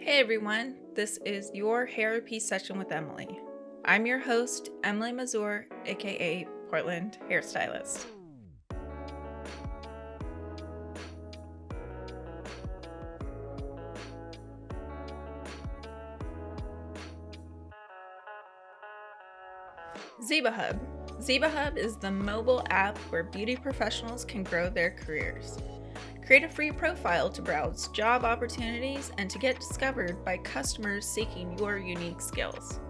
Hey everyone, this is your Hairapy session with Emily. I'm your host, Emily Mazur, aka Portland Hairstylist. ZibaHub. ZibaHub is the mobile app where beauty professionals can grow their careers. Create a free profile to browse job opportunities and to get discovered by customers seeking your unique skills.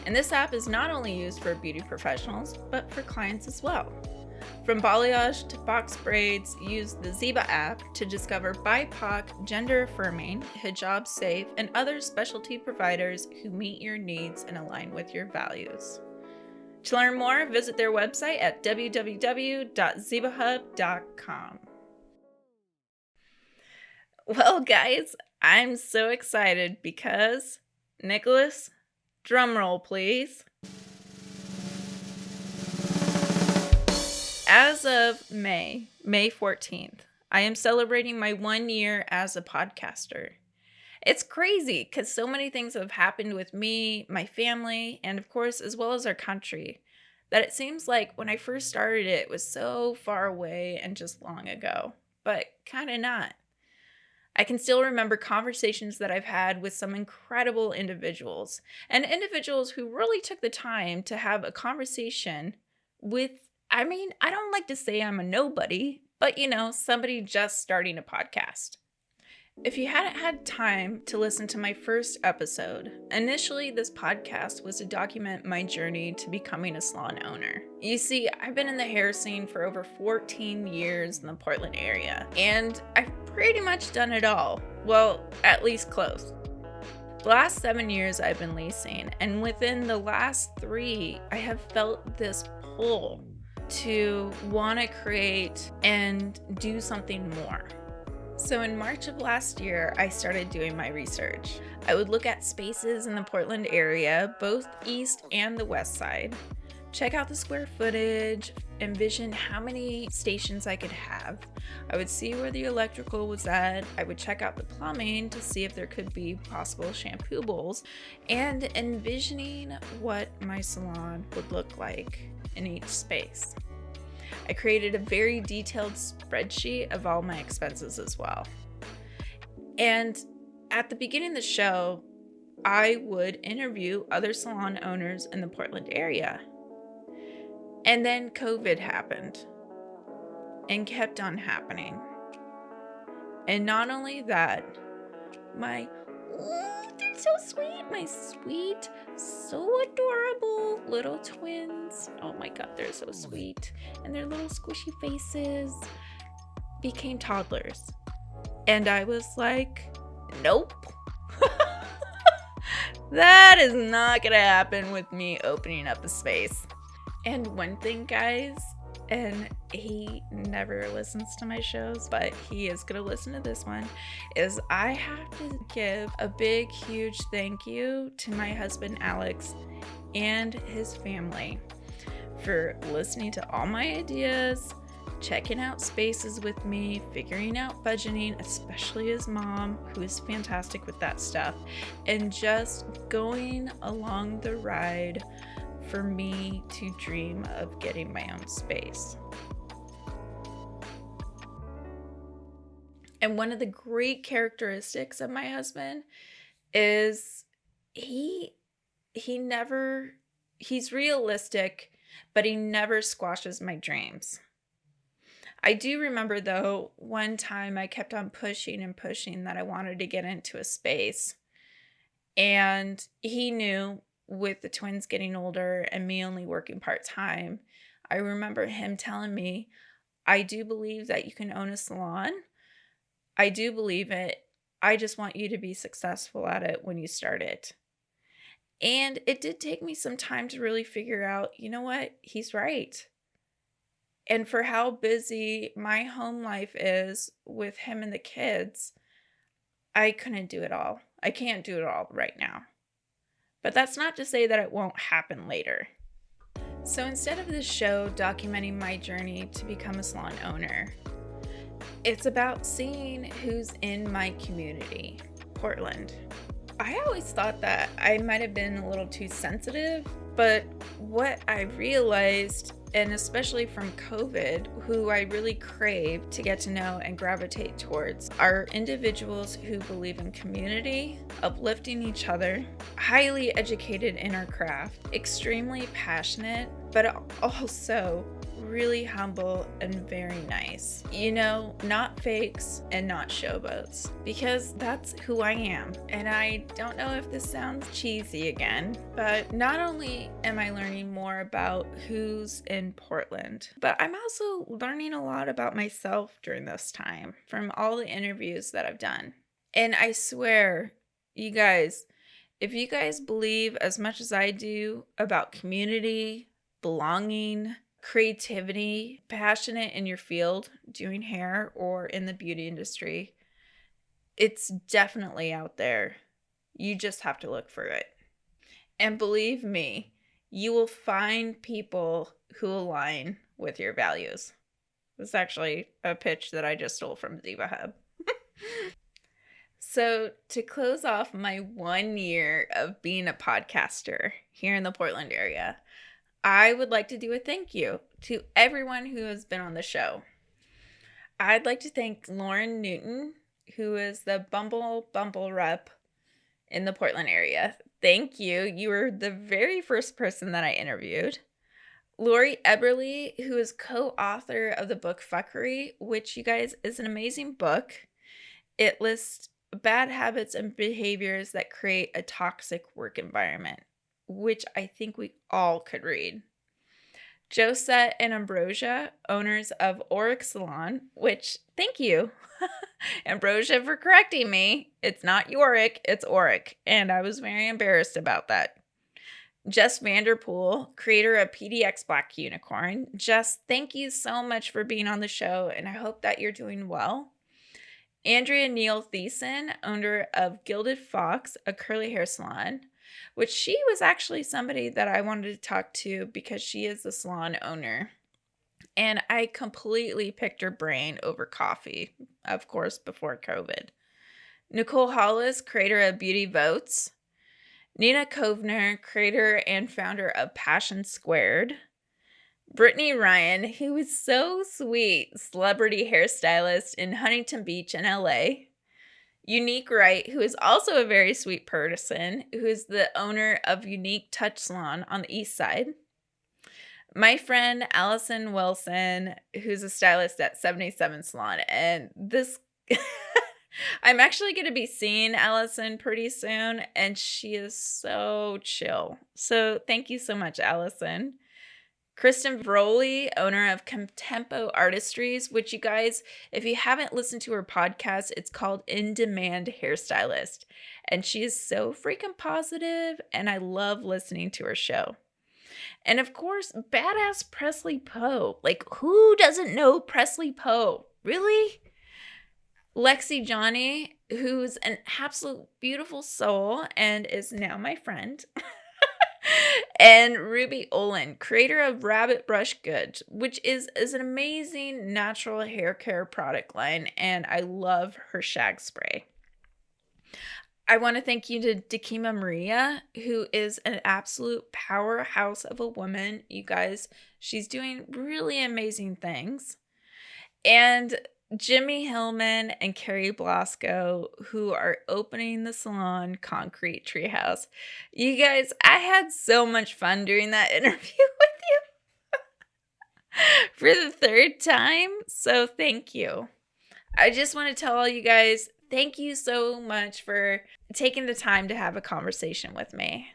And this app is not only used for beauty professionals, but for clients as well. From balayage to box braids, use the Ziba app to discover BIPOC, gender-affirming, hijab-safe, and other specialty providers who meet your needs and align with your values. To learn more, visit their website at www.zibahub.com. Well, guys, I'm so excited because, Nicholas, drumroll please. As of May 14th, I am celebrating my 1 year as a podcaster. It's crazy because so many things have happened with me, my family, and of course, as well as our country, that it seems like when I first started it was so far away and just long ago, but kind of not. I can still remember conversations that I've had with some incredible individuals and individuals who really took the time to have a conversation with, I don't like to say I'm a nobody, but somebody just starting a podcast. If you hadn't had time to listen to my first episode, initially this podcast was to document my journey to becoming a salon owner. You see, I've been in the hair scene for over 14 years in the Portland area, and I've pretty much done it all. Well, at least close. The last 7 years I've been leasing, and within the last 3, I have felt this pull to want to create and do something more. So in March of last year, I started doing my research. I would look at spaces in the Portland area, both east and the west side, check out the square footage, envision how many stations I could have. I would see where the electrical was at. I would check out the plumbing to see if there could be possible shampoo bowls, and envisioning what my salon would look like in each space. I created a very detailed spreadsheet of all my expenses as well. And at the beginning of the show, I would interview other salon owners in the Portland area. And then COVID happened and kept on happening. And not only that, they're so sweet, my sweet, so adorable little twins. Oh my God, they're so sweet. And their little squishy faces became toddlers. And I was like, nope. That is not gonna happen with me opening up a space. And one thing, guys, and he never listens to my shows, but he is going to listen to this one, is I have to give a big, huge thank you to my husband, Alex, and his family for listening to all my ideas, checking out spaces with me, figuring out budgeting, especially his mom, who is fantastic with that stuff, and just going along the ride for me to dream of getting my own space. And one of the great characteristics of my husband is he's realistic, but he never squashes my dreams. I do remember though, one time I kept on pushing that I wanted to get into a space, and he knew, with the twins getting older and me only working part-time, I remember him telling me, I do believe that you can own a salon. I do believe it. I just want you to be successful at it when you start it. And it did take me some time to really figure out, you know what? He's right. And for how busy my home life is with him and the kids, I couldn't do it all. I can't do it all right now. But that's not to say that it won't happen later. So instead of this show documenting my journey to become a salon owner, it's about seeing who's in my community. Portland. I always thought that I might have been a little too sensitive, but what I realized, and especially from COVID, who I really crave to get to know and gravitate towards are individuals who believe in community, uplifting each other, highly educated in our craft, extremely passionate, but also really humble and very nice. You know, not fakes and not showboats, because that's who I am. And I don't know if this sounds cheesy again, but not only am I learning more about who's in Portland, but I'm also learning a lot about myself during this time from all the interviews that I've done. And I swear, you guys, if you guys believe as much as I do about community, belonging, creativity, passionate in your field, doing hair or in the beauty industry, it's definitely out there. You just have to look for it. And believe me, you will find people who align with your values. This is actually a pitch that I just stole from Diva Hub. So to close off my 1 year of being a podcaster here in the Portland area, I would like to do a thank you to everyone who has been on the show. I'd like to thank Lauren Newton, who is the Bumble rep in the Portland area. Thank you. You were the very first person that I interviewed. Lori Eberly, who is co-author of the book Fuckery, which, you guys, is an amazing book. It lists bad habits and behaviors that create a toxic work environment, which I think we all could read. Josette and Ambrosia, owners of Auric Salon, which, thank you, Ambrosia, for correcting me. It's not Yorick, it's Auric, and I was very embarrassed about that. Jess Vanderpool, creator of PDX Black Unicorn. Jess, thank you so much for being on the show, and I hope that you're doing well. Andrea Neal Thiessen, owner of Gilded Fox, a curly hair salon, which she was actually somebody that I wanted to talk to because she is the salon owner. And I completely picked her brain over coffee, of course, before COVID. Nicole Hollis, creator of Beauty Votes. Nina Kovner, creator and founder of Passion Squared. Brittany Ryan, who is so sweet, celebrity hairstylist in Huntington Beach in LA. Unique Wright, who is also a very sweet person, who is the owner of Unique Touch Salon on the East Side. My friend Allison Wilson, who's a stylist at 77 Salon. And this, I'm actually going to be seeing Allison pretty soon, and she is so chill. So thank you so much, Allison. Kristen Vroli, owner of Contempo Artistries, which, you guys, if you haven't listened to her podcast, it's called In Demand Hairstylist. And she is so freaking positive, and I love listening to her show. And of course, badass Presley Poe. Like, who doesn't know Presley Poe? Really? Lexi Johnny, who's an absolute beautiful soul and is now my friend. And Ruby Olin, creator of Rabbit Brush Goods, which is an amazing natural hair care product line, and I love her shag spray. I want to thank you to Dakima Maria, who is an absolute powerhouse of a woman. You guys, she's doing really amazing things. And Jimmy Hillman and Carrie Blasco, who are opening the salon Concrete Treehouse. You guys, I had so much fun doing that interview with you for the third time. So thank you. I just want to tell all you guys, thank you so much for taking the time to have a conversation with me.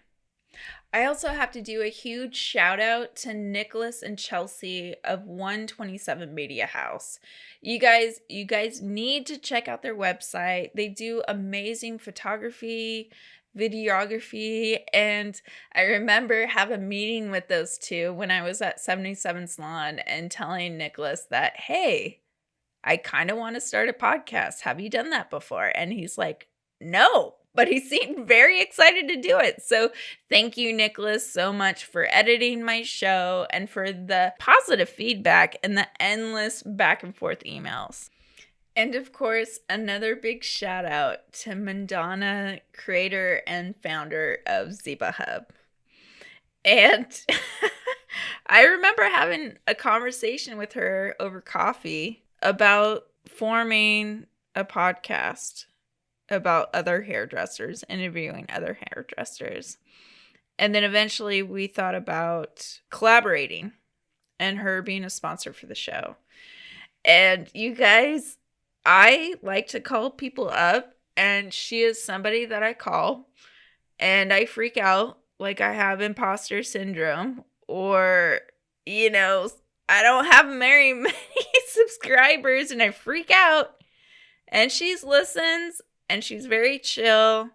I also have to do a huge shout out to Nicholas and Chelsea of 127 Media House. You guys need to check out their website. They do amazing photography, videography, and I remember having a meeting with those two when I was at 77 Salon and telling Nicholas that, hey, I kind of want to start a podcast. Have you done that before? And he's like, no. But he seemed very excited to do it. So thank you, Nicholas, so much for editing my show and for the positive feedback and the endless back and forth emails. And of course, another big shout out to Mandana, creator and founder of Ziba Hub. And I remember having a conversation with her over coffee about forming a podcast about other hairdressers, interviewing other hairdressers. And then eventually we thought about collaborating and her being a sponsor for the show. And you guys, I like to call people up, and she is somebody that I call and I freak out like I have imposter syndrome, or, I don't have very many subscribers and I freak out. And she listens and she's very chill.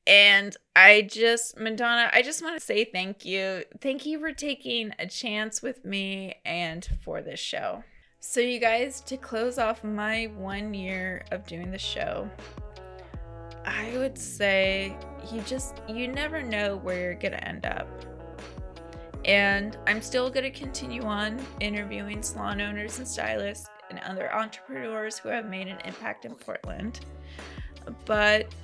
And Madonna, I just want to say thank you. Thank you for taking a chance with me and for this show. So you guys, to close off my 1 year of doing the show, I would say you never know where you're going to end up. And I'm still going to continue on interviewing salon owners and stylists and other entrepreneurs who have made an impact in Portland. But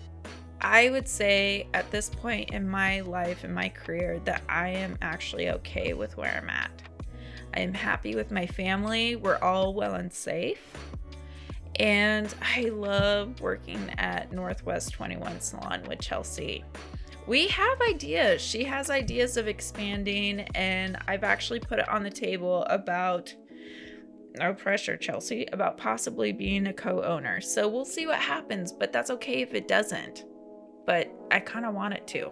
I would say at this point in my life and my career that I am actually okay with where I'm at. I am happy with my family. We're all well and safe. And I love working at Northwest 21 Salon with Chelsea. We have ideas. She has ideas of expanding, and I've actually put it on the table about, no pressure, Chelsea, about possibly being a co-owner. So we'll see what happens, but that's okay if it doesn't. But I kind of want it to.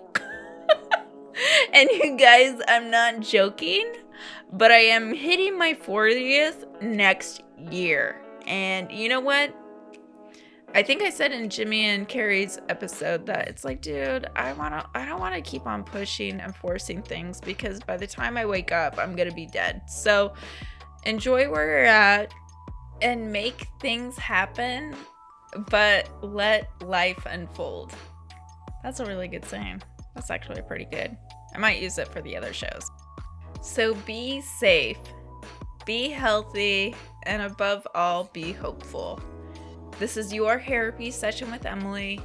And you guys, I'm not joking, but I am hitting my 40th next year. And you know what? I think I said in Jimmy and Carrie's episode that it's like, dude, I don't want to keep on pushing and forcing things, because by the time I wake up, I'm going to be dead. So enjoy where you're at and make things happen, but let life unfold. That's a really good saying. That's actually pretty good. I might use it for the other shows. So be safe, be healthy, and above all, be hopeful. This is your Hairapy Session with Emily.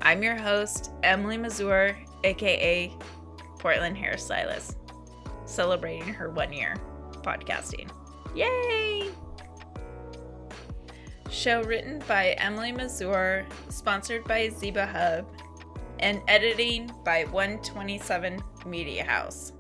I'm your host, Emily Mazur, aka Portland Hairstylist, celebrating her 1 year podcasting. Yay! Show written by Emily Mazur, sponsored by Ziba Hub, and editing by 127 Media House.